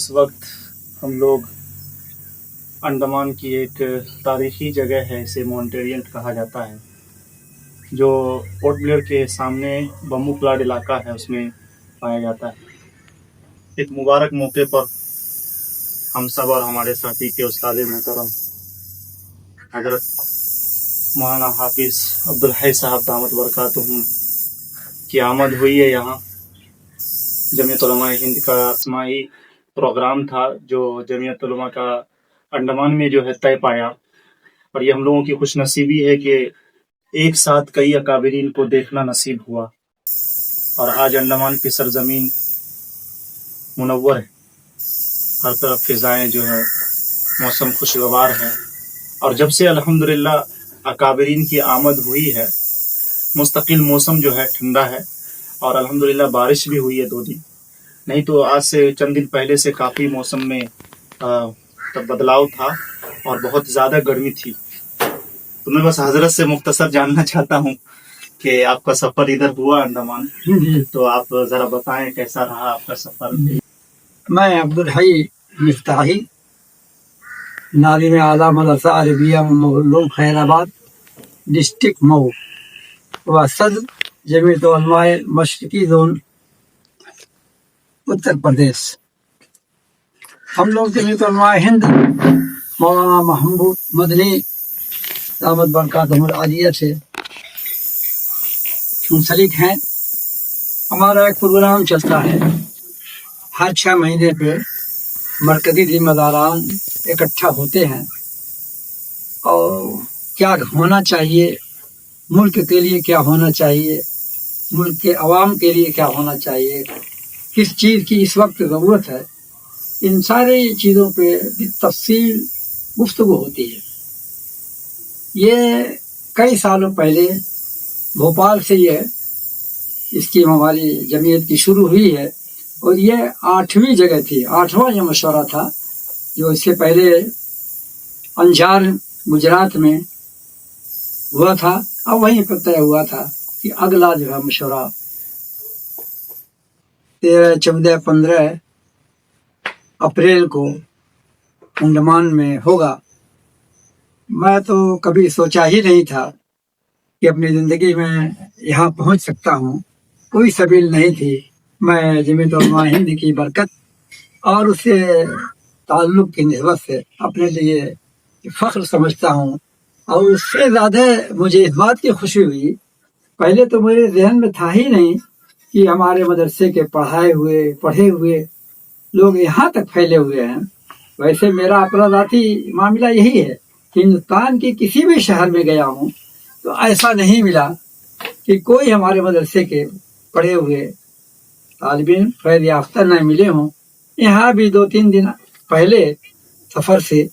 इस वक्त हम लोग अंडमान की एक तारीखी जगह है, इसे मॉन्टेरियंट कहा जाता है, जो पोर्ट ब्लेयर के सामने बम्बू प्लाट इलाका है उसमें पाया जाता है। एक मुबारक मौके पर हम सब और हमारे साथी के उस्ताद मोहतरम हजरत मौलाना हाफिज अब्दुल हई साहब दामत बरकातुहुम की आमद हुई है। यहाँ जमीयत उलमा हिंद का इस्माही प्रोग्राम था जो जमीयत उलमा का अंडमान में जो है तय पाया, और ये हम लोगों की खुश नसीबी है कि एक साथ कई अकाबिरीन को देखना नसीब हुआ। और आज अंडमान की सरजमीन मुनव्वर है, हर तरफ फिजाएं जो है, मौसम खुशगवार है। और जब से अल्हम्दुलिल्लाह अकाबिरीन की आमद हुई है, मुस्तकिल मौसम जो है ठंडा है, और अल्हम्दुलिल्लाह बारिश भी हुई है 2 दिन। नहीं तो आज से चंद दिन पहले से काफ़ी मौसम में तब बदलाव था और बहुत ज़्यादा गर्मी थी। तो मैं बस हजरत से मुख्तसर जानना चाहता हूँ कि आपका सफ़र इधर हुआ अंडमान, तो आप ज़रा बताएं कैसा रहा आपका सफ़र। मैं अब्दुल हई मिफ्ताही, नाज़िम आला मदरसा Arabia Muallem Khairabad, district Mau व सदर जमीयत उलमा मशरिकी जोन उत्तर प्रदेश। हम लोग जमीयत उलमा हिंद मौलाना महमूद मदनी दामत बरकातुहुल आलिया से मुंसलिक हैं। हमारा एक प्रोग्राम चलता है, हर 6 महीने पे मरकजी जिम्मेदारान इकट्ठा होते हैं और क्या होना चाहिए, मुल्क के लिए क्या होना चाहिए, मुल्क के अवाम के लिए क्या होना चाहिए, किस चीज़ की इस वक्त ज़रूरत है, इन सारी चीज़ों पे तफसील गुफ्तगू होती है। ये कई सालों पहले भोपाल से ये इसकी हमारी जमीयत की शुरू हुई है, और ये 8वीं जगह थी, 8वां ये मशवरा था। जो इससे पहले अंजार गुजरात में हुआ था, अब वहीं पर तय हुआ था कि अगला जो है मशवरा 13, 14, 15 अप्रैल को अंडमान में होगा। मैं तो कभी सोचा ही नहीं था कि अपनी ज़िंदगी में यहाँ पहुँच सकता हूँ, कोई सबील नहीं थी। मैं जमीयत उलमा हिंद की बरकत और उससे ताल्लुक़ की निस्बत से अपने लिए फ़ख्र समझता हूँ, और उससे ज़्यादा मुझे इस बात की खुशी हुई। पहले तो मेरे जहन में था ही नहीं कि हमारे मदरसे के पढ़े हुए लोग यहाँ तक फैले हुए हैं। वैसे मेरा अपना ज़ाती मामला यही है, हिंदुस्तान के किसी भी शहर में गया हूँ तो ऐसा नहीं मिला कि कोई हमारे मदरसे के पढ़े हुए तालिबीन फैज़ याफ्ता न मिले हों। यहाँ भी 2-3 दिन पहले सफ़र से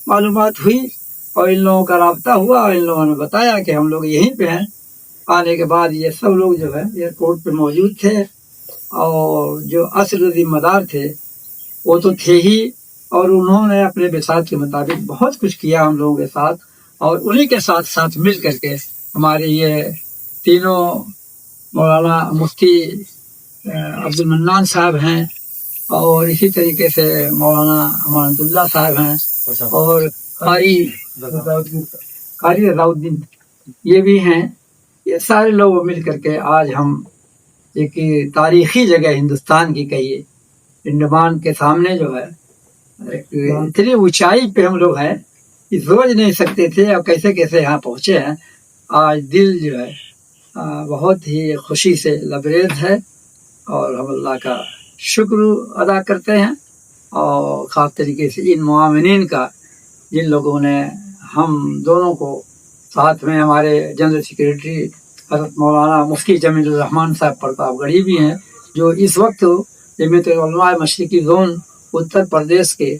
मालूमात हुई और इन लोगों का राब्ता हुआ, और इन लोगों ने बताया कि हम लोग यहीं पे हैं। आने के बाद ये सब लोग जो है एयरपोर्ट पे मौजूद थे, और जो असल जिम्मेदार थे वो तो थे ही, और उन्होंने अपने बिसात के मुताबिक बहुत कुछ किया हम लोगों के साथ, और उन्हीं के साथ साथ मिल करके हमारे ये तीनों मौलाना मुफ्ती अब्दुल मन्नान साहब हैं, और इसी तरीके से मौलाना अमानतुल्लाह साहब हैं, और कारी रज़ाउद्दीन ये भी हैं। ये सारे लोग मिल करके आज हम एक तारीखी जगह हिंदुस्तान की कहिए अंडमान के सामने जो है इतनी ऊंचाई पे हम लोग हैं कि सोच नहीं सकते थे, और कैसे कैसे यहाँ पहुँचे हैं। आज दिल जो है बहुत ही खुशी से लबरेज है, और हम अल्लाह का शुक्र अदा करते हैं, और ख़ास तरीके से इन मुआमिनीन का जिन लोगों ने हम दोनों को साथ में, हमारे जनरल सेक्रेटरी हज़रत मौलाना मुफ्ती जमील रहमान साहब प्रतापगढ़ी भी हैं, जो इस वक्त जमीयत उलमा मशरिकी जोन उत्तर प्रदेश के,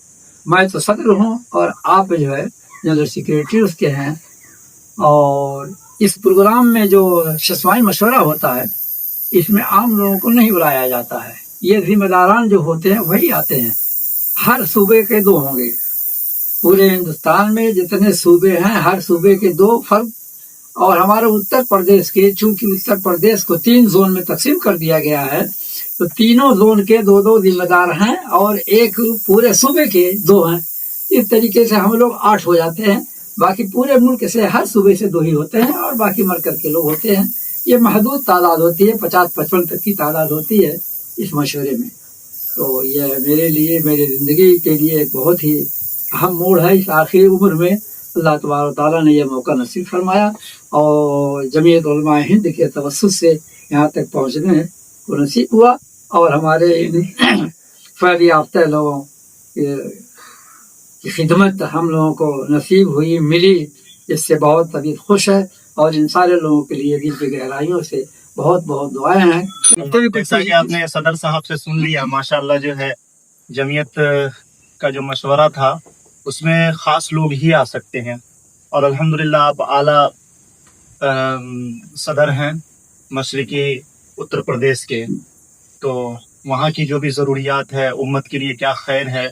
मैं तो सदर हूँ और आप जो है जनरल सेक्रेटरी उसके हैं। और इस प्रोग्राम में जो शस्वाई मशवरा होता है, इसमें आम लोगों को नहीं बुलाया जाता है। ये जिम्मेदारान जो होते हैं वही आते हैं। हर सूबे के 2 होंगे, पूरे हिंदुस्तान में जितने सूबे हैं हर सूबे के 2 फर्द, और हमारे उत्तर प्रदेश के, चूंकि उत्तर प्रदेश को 3 जोन में तकसीम कर दिया गया है, तो तीनों जोन के 2-2 जिम्मेदार हैं और एक पूरे सूबे के 2 हैं। इस तरीके से हम लोग 8 हो जाते हैं। बाकी पूरे मुल्क से हर सूबे से 2 ही होते हैं और बाकी मरकज के लोग होते हैं। ये महदूद तादाद होती है, 50-55 तक की तादाद होती है इस मशवरे में। तो ये मेरे लिए, मेरी ज़िंदगी के लिए एक बहुत ही अहम मोड़ है। इस आखिरी उम्र में अल्लाह तबारक ताला ने यह मौका नसीब फरमाया और जमीयत उलमा हिंद के तवस्सुत से यहाँ तक पहुँचने को नसीब हुआ और हमारे इन फ़ैज़ याफ्ता लोगों की खिदमत हम लोगों को नसीब हुई, मिली, जिससे बहुत तबीयत खुश है और इन सारे लोगों के लिए दिल की गहराइयों से बहुत बहुत दुआएं हैं। जैसा कि आपने सदर साहब से सुन लिया, माशाअल्लाह जो है जमीयत का जो मशवरा था उसमें ख़ास लोग ही आ सकते हैं और अल्हम्दुलिल्लाह आप आला सदर हैं मशरिकी उत्तर प्रदेश के, तो वहाँ की जो भी ज़रूरियात है, उम्मत के लिए क्या खैर है,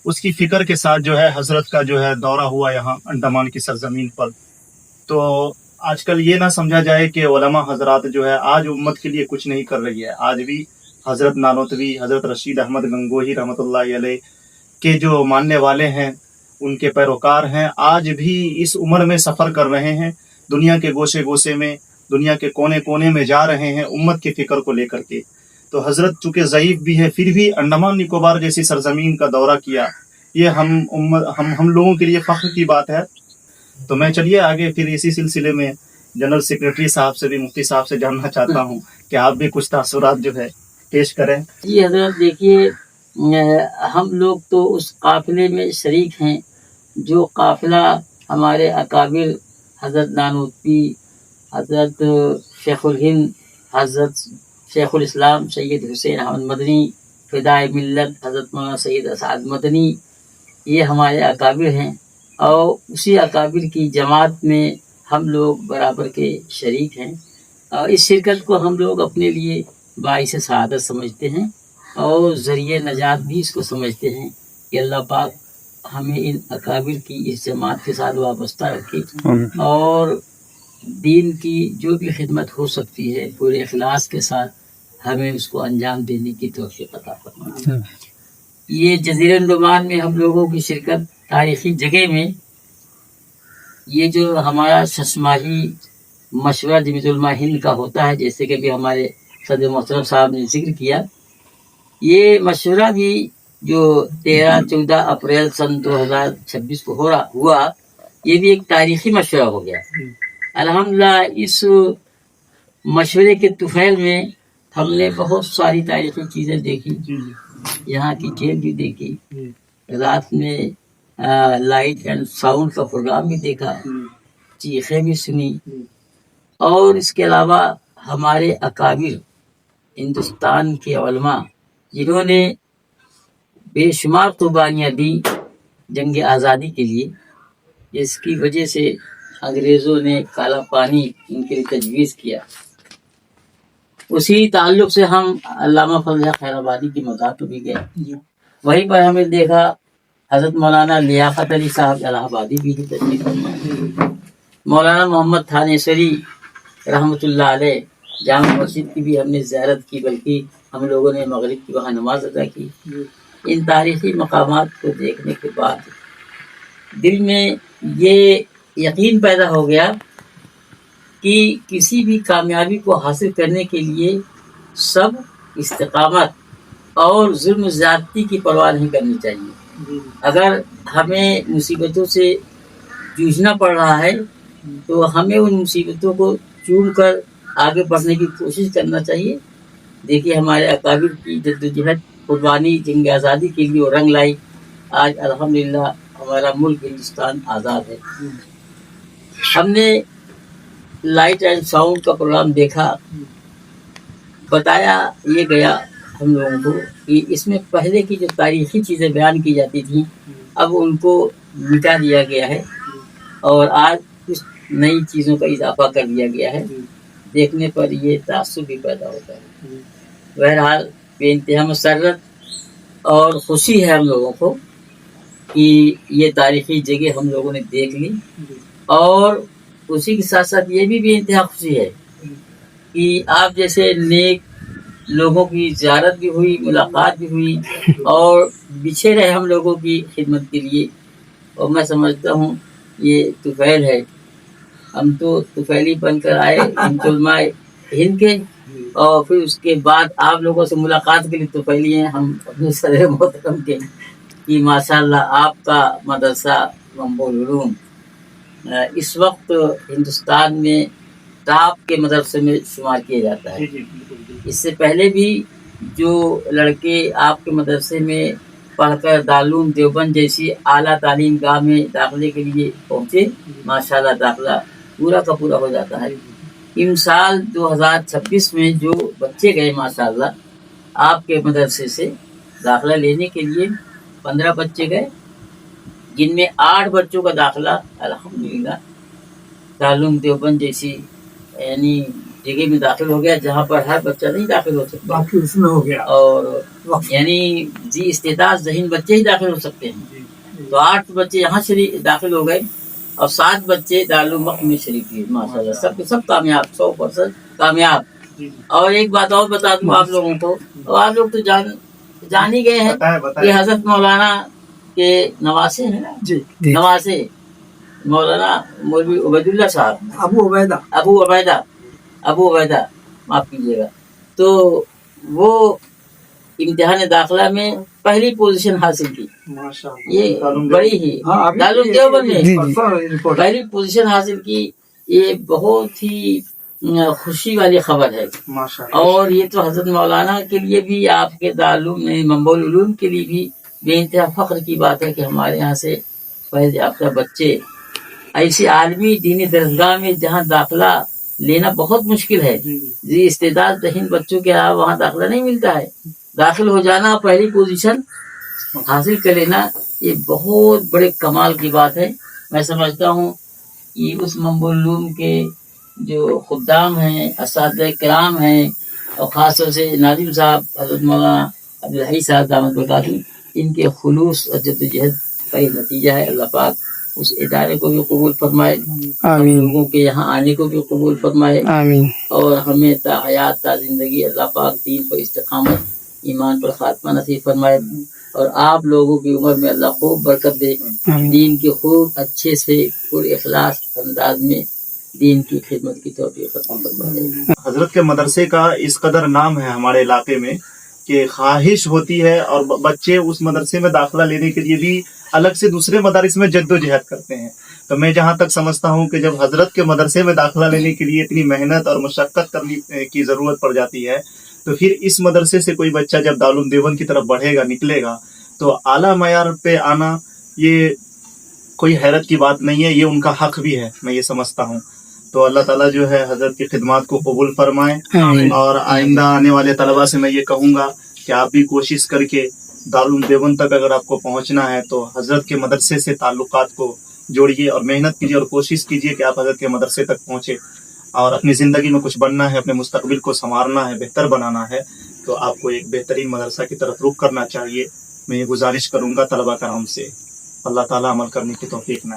उसकी फ़िक्र के साथ जो है हज़रत का जो है दौरा हुआ यहाँ अंडमान की सरज़मीन पर। तो आजकल ये ना समझा जाए कि उलमा हजरात जो है आज उम्मत के लिए कुछ नहीं कर रही है। आज भी हज़रत नानोतवी, हज़रत रशीद अहमद गंगोही रहमतुल्लाहि अलैह के जो मानने वाले हैं, उनके पैरोकार हैं, आज भी इस उम्र में सफ़र कर रहे हैं, दुनिया के गोशे गोशे में, दुनिया के कोने कोने में जा रहे हैं उम्मत की फ़िक्र को लेकर के। तो हज़रत चूँकि ज़ईफ़ भी है फिर भी अंडमान निकोबार जैसी सरज़मीन का दौरा किया, ये हम लोगों के लिए फ़ख्र की बात है। तो मैं चलिए आगे फिर इसी सिलसिले में जनरल सेक्रेटरी साहब से भी, मुफ्ती साहब से जानना चाहता हूँ कि आप भी कुछ तासुरात जो है पेश करें। जी हज़रत, देखिए हम लोग तो उस काफ़िले में शरीक हैं जो काफ़िला हमारे अकाबिर हज़रत नानोतवी, हज़रत शेखुल हिंद, हज़रत शेखुल इस्लाम सैयद हुसैन अहमद मदनी, फ़िदाए मिल्लत हज़रत मौलाना सैयद असद मदनी, ये हमारे अकाबिर हैं और उसी अकाबिर की जमात में हम लोग बराबर के शरीक हैं और इस शिरकत को हम लोग अपने लिए बाइस सआदत समझते हैं और ज़रिए नजात भी इसको समझते हैं कि अल्लाह पाक हमें इन अकाबिर की इस जमात के साथ वाबस्ता रखे और दीन की जो भी खिदमत हो सकती है पूरे इखलास के साथ हमें उसको अंजाम देने की तौफीक अता फरमाए। ये जज़ीरा अंडमान में हम लोगों की शिरकत तारीख़ी जगह में, ये जो हमारा शशमाही मशवरा जमीयत उलमा हिंद का होता है, जैसे कि भी हमारे सदर मोहतरम साहब ने जिक्र किया, ये मशवरा भी जो 13-14 अप्रैल सन 2026 को हुआ, ये भी एक तारीख़ी मशवरा हो गया। अल्हम्दुलिल्लाह इस मशवरे के तुफैल में हमने बहुत सारी तारीख़ी चीज़ें देखी, यहाँ की जेल भी देखी, रात में लाइट एंड साउंड का प्रोग्राम भी देखा, चीखें भी सुनी और इसके अलावा हमारे अकाबिर हिंदुस्तान के उलमा जिन्होंने बेशुमार कुर्बानियाँ दी जंग आज़ादी के लिए, जिसकी वजह से अंग्रेज़ों ने काला पानी इनके लिए तजवीज़ किया, उसी ताल्लुक़ से हम अल्लामा फजल खैराबादी की मज़ार पर भी गए। वहीं पर हमें देखा हज़रत मौलाना लियाकत अली साहब इलाहाबादी भी तशरीफ़ फरमा, मौलाना मोहम्मद थानेसरी रहमतुल्लाह अलैह जामा मस्जिद की भी हमने ज़ियारत की, बल्कि हम लोगों ने मगरिब की वहाँ नमाज अदा की। इन तारीख़ी मकामात को देखने के बाद दिल में ये यकीन पैदा हो गया कि किसी भी कामयाबी को हासिल करने के लिए सब इस्तिक़ामत और जुल्म ज़्यादती की परवाह नहीं करनी चाहिए। अगर हमें मुसीबतों से जूझना पड़ रहा है तो हमें उन मुसीबतों को चूम कर आगे बढ़ने की कोशिश करना चाहिए। देखिए हमारे अकाबिर की जद्दोजहद कुर्बानी जंग आज़ादी के लिए रंग लाई, आज अल्हम्दुलिल्लाह हमारा मुल्क हिंदुस्तान आज़ाद है। हमने लाइट एंड साउंड का प्रोग्राम देखा, बताया ये गया हम लोगों को कि इसमें पहले की जो तारीख़ी चीज़ें बयान की जाती थी अब उनको मिटा दिया गया है और आज कुछ नई चीज़ों का इजाफा कर दिया गया है। देखने पर ये तासुब भी पैदा होता है। बहरहाल बेइंतहा मसर्रत और खुशी है हम लोगों को कि ये तारीख़ी जगह हम लोगों ने देख ली और उसी के साथ साथ ये भी बेइंतहा खुशी है कि आप जैसे नेक लोगों की ज़ियारत भी हुई, मुलाकात भी हुई और बिछे रहे हम लोगों की खिदमत के लिए। और मैं समझता हूँ ये तुफैल है, हम तो तुफैली बनकर आए उलमाए हिंद के, और फिर उसके बाद आप लोगों से मुलाकात के लिए तुफैली हैं हम अपने सदर मोहतरम के कि माशाअल्लाह आपका मदरसा मंबुल उलूम इस वक्त हिंदुस्तान में टॉप के मदरसे में शुमार किया जाता है। इससे पहले भी जो लड़के आपके मदरसे में पढ़कर दारुल देवबंद जैसी आला तालीम गाह में दाखिले के लिए पहुँचे, माशाअल्लाह दाखिला पूरा का पूरा हो जाता है। इन साल 2026 में जो बच्चे गए माशाअल्लाह आपके मदरसे से दाखिला लेने के लिए 15 बच्चे गए, जिनमें 8 बच्चों का दाखिला अल्हम्दुलिल्लाह दारुल देवबंद जैसी यानी जगह में दाखिल हो गया जहाँ पर हर बच्चा नहीं दाखिल हो सकता, बाकी उसमें हो गया। और यानी जी इस्तेदाद ज़हीन बच्चे ही दाखिल हो सकते हैं। तो 8 बच्चे यहाँ दाखिल हो गए और 7 बच्चे दारुल वक्त में शरीक हुए माशाअल्लाह, सब सब कामयाब, 100% कामयाब। और एक बात और बता दूं आप लोगों को, और आप लोग तो जान ही गए हैं कि हजरत मौलाना के नवासे हैं ना जी, नवासे मौलाना मौलवी उबैदुल्लाह साहब, अबू उबैदा माफ कीजिएगा, तो वो इम्तिहान दाखिला में पहली पोजीशन हासिल की। ये बड़ी ही दारुल देवबंद में पहली पोजीशन हासिल की, ये बहुत ही खुशी वाली खबर है। और ये तो हजरत मौलाना के लिए भी, आपके दारुल मंबुल उलूम के लिए भी बेइंतहा फख्र की बात है कि हमारे यहाँ से फैज़ याफ्ता बच्चे ऐसी आलमी दीनी दरसगाह में जहाँ दाखिला लेना बहुत मुश्किल है, जी इस्तेदाद ज़हीन बच्चों के यहाँ वहाँ दाखिला नहीं मिलता है, दाखिल हो जाना, पहली पोजीशन हासिल कर लेना, ये बहुत बड़े कमाल की बात है। मैं समझता हूँ कि उस मंबुल उलूम के जो खुद्दाम हैं, असातिज़ा किराम हैं, और ख़ास तौर से नाज़िम साहब, हज़रत मौलाना अब्दुल हई साहब दामद बरकातहू, इनके खुलूस और जद्दोजहद का ये नतीजा है। अल्लाह पाक उस इदारे को भी कबूल फरमाए, हम लोगों के यहाँ आने को भी कबूल फरमाए, और हमें ता हयात ता जिंदगी अल्लाह पाक दीन पर इस्तिकामत, ईमान पर खात्मा नसीब फरमाए, और आप लोगों की उम्र में अल्लाह खूब बरकत दे, दीन के खूब अच्छे से पूरे इखलास अंदाज में दीन की खिदमत की तौफीक फरमाए। हजरत के मदरसे का इस कदर नाम है हमारे इलाके में कि ख्वाहिश होती है, और बच्चे उस मदरसे में दाखिला लेने के लिए भी अलग से दूसरे मदारिस में जद्दोजहद करते हैं। तो मैं जहाँ तक समझता हूँ कि जब हजरत के मदरसे में दाखिला लेने के लिए इतनी मेहनत और मशक्क़त करने की ज़रूरत पड़ जाती है, तो फिर इस मदरसे से कोई बच्चा जब दारुल देवबंद की तरफ बढ़ेगा, निकलेगा, तो आला मयार पे आना ये कोई हैरत की बात नहीं है, ये उनका हक भी है, मैं ये समझता हूँ। तो अल्लाह ताला जो है हजरत की खिदमत को कबूल फरमाए, और आइंदा आने वाले तलबा से मैं ये कहूँगा कि आप भी कोशिश करके दारुल देवबंद तक अगर आपको पहुँचना है तो हजरत के मदरसे से ताल्लुकात को जोड़िए और मेहनत कीजिए और कोशिश कीजिए कि आप हजरत के मदरसे तक पहुँचे। और अपनी ज़िंदगी में कुछ बनना है, अपने मुस्तकबिल को संवारना है, बेहतर बनाना है, तो आपको एक बेहतरीन मदरसा की तरफ रुख करना चाहिए। मैं ये गुजारिश करूँगा तलबा कराम से, अल्लाह ताला अमल करने की तौफीक ना।